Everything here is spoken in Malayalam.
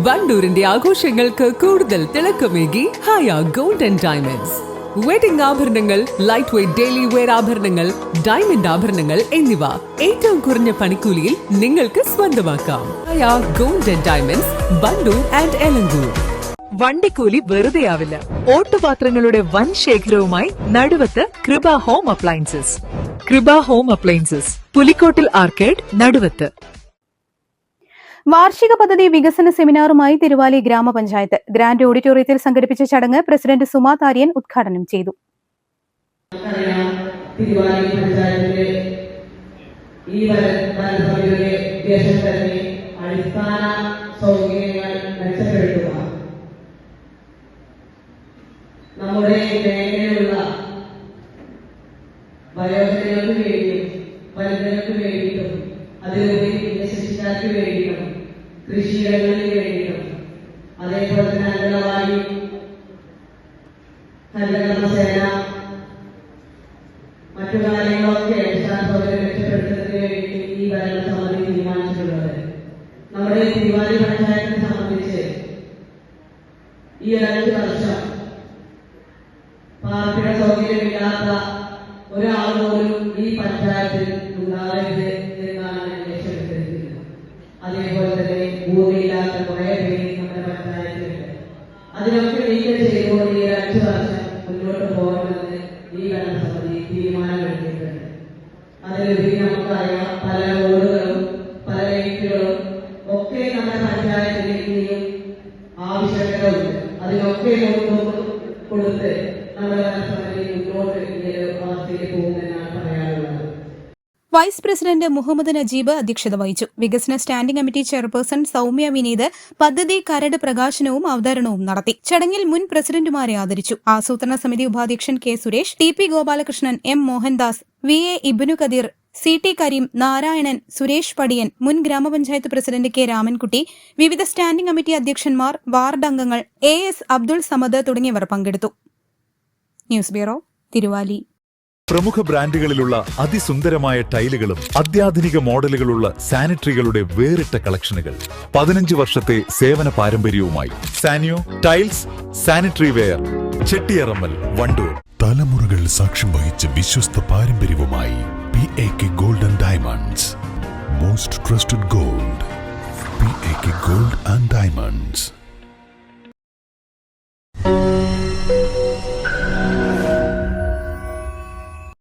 വണ്ടൂരിന്റെ ആഘോഷങ്ങൾക്ക് കൂടുതൽ തിളക്കമേകി Haya gold and diamonds. Wedding ആഭരണങ്ങൾ, ലൈറ്റ് വെയ്റ്റ് ഡെയിലി വെയർ ആഭരണങ്ങൾ, ഡയമണ്ട് ആഭരണങ്ങൾ എന്നിവ ഏറ്റവും കുറഞ്ഞ പണിക്കൂലിയിൽ നിങ്ങൾക്ക് സ്വന്തമാക്കാം. Haya gold and diamonds, Wandoor and Elankur. വണ്ടിക്കൂലി വെറുതെയാവില്ല. ഓട്ടുപാത്രങ്ങളുടെ വൻ ശേഖരവുമായി Naduvath Kripa home appliances. Kripa home appliances, Pulikottil arcade, Naduvath. വാർഷിക പദ്ധതി വികസന സെമിനാറുമായി തിരുവാലി ഗ്രാമപഞ്ചായത്ത് ഗ്രാൻഡ് ഓഡിറ്റോറിയത്തിൽ സംഘടിപ്പിച്ച ചടങ്ങ് പ്രസിഡന്റ് സുമാ താര്യൻ ഉദ്ഘാടനം ചെയ്തു. തിരുവാലി പഞ്ചായത്തിലെ ഈ ഭരണസമിതിയുടെ ഉദ്ദേശം തന്നെ അടിസ്ഥാന സൗകര്യങ്ങൾ മെച്ചപ്പെടുത്തുക, നമ്മുടെ മേഖലയിലുള്ള വയോജനങ്ങൾക്ക് വേണ്ടിയും വനിതകൾക്ക് വേണ്ടിയിട്ടും അതിലുപരി ഭിന്നശേഷിക്കാർക്ക് വേണ്ടിയിട്ടും കൃഷിയിടങ്ങൾക്ക് വേണ്ടിയിട്ടും അതേപോലെ തന്നെ അംഗനവാടി, ഹരിതകർമ്മസേന, മറ്റു കാര്യങ്ങളൊക്കെ അടിസ്ഥാന സൗകര്യം മെച്ചപ്പെടുത്തുന്നതിന് വേണ്ടി ഈ ഭരണസമിതി തീരുമാനിച്ചിട്ടുള്ളത്. നമ്മുടെ തിരുവാലി പഞ്ചായത്തിനെ സംബന്ധിച്ച് ഈ 5 വർഷം പാർപ്പിട സൗകര്യമില്ലാത്ത ഒരാൾ പോലും ഈ പഞ്ചായത്തിൽ ഉണ്ടാകരുത് എന്നാണ് ലക്ഷ്യമിട്ടിരിക്കുന്നത്. അതേപോലെ തന്നെ ഭൂമിയില്ലാത്ത കുറെ പേര് നമ്മുടെ പഞ്ചായത്തിലുണ്ട്. അതിനൊക്കെ നീക്കം ചെയ്തുകൊണ്ട് ഈ 5 വർഷം മുന്നോട്ട് പോകണമെന്ന് ഈ ഭരണസമിതി തീരുമാനമെടുത്തിട്ടുണ്ട്. അതിലുപരി നമുക്കറിയാം, പല റോഡുകളും പല ലൈറ്റുകളും ഒക്കെ നമ്മുടെ പഞ്ചായത്തിൽ ഇനിയും ആവശ്യകതയുണ്ട്. അതിനൊക്കെ കൊടുത്ത് നമ്മുടെ ഭരണസമിതി മുന്നോട്ട് ഈ അവസ്ഥയിൽ പോകുമെന്നാണ് പറയാനുള്ളത്. വൈസ് പ്രസിഡന്റ് മുഹമ്മദ് നജീബ് അധ്യക്ഷത വഹിച്ചു. വികസന standing committee chairperson Soumya Vineeth പദ്ധതി കരട് പ്രകാശനവും അവതരണവും നടത്തി. ചടങ്ങിൽ മുൻ പ്രസിഡന്റുമാരെ ആദരിച്ചു. ആസൂത്രണ സമിതി ഉപാധ്യക്ഷൻ K Suresh, T P Gopalakrishnan, M Mohandas, V A Ibnu Kadeer, C T Kareem, Narayanan, Suresh Padiyan, മുൻ ഗ്രാമപഞ്ചായത്ത് പ്രസിഡന്റ് കെ രാമൻകുട്ടി, വിവിധ സ്റ്റാൻഡിംഗ് കമ്മിറ്റി അധ്യക്ഷന്മാർ, വാർഡ് അംഗങ്ങൾ, എ എസ് അബ്ദുൾ സമദ് തുടങ്ങിയവർ പങ്കെടുത്തു. News bureau, Thiruvali. പ്രമുഖ ബ്രാൻഡുകളിലുള്ള അതിസുന്ദരമായ ടൈലുകളും അത്യാധുനിക മോഡലുകളുള്ള സാനിറ്ററികളുടെ വേറിട്ട കളക്ഷനുകൾ, 15 വർഷത്തെ സേവന പാരമ്പര്യവുമായി Sanio tiles, sanitary ware, Chettiyarammal, Wandoor. തലമുറകൾ സാക്ഷ്യം വഹിച്ച വിശ്വസ്ത പാരമ്പര്യവുമായി PAK Gold and Diamonds. Most trusted gold. PAK Gold and Diamonds.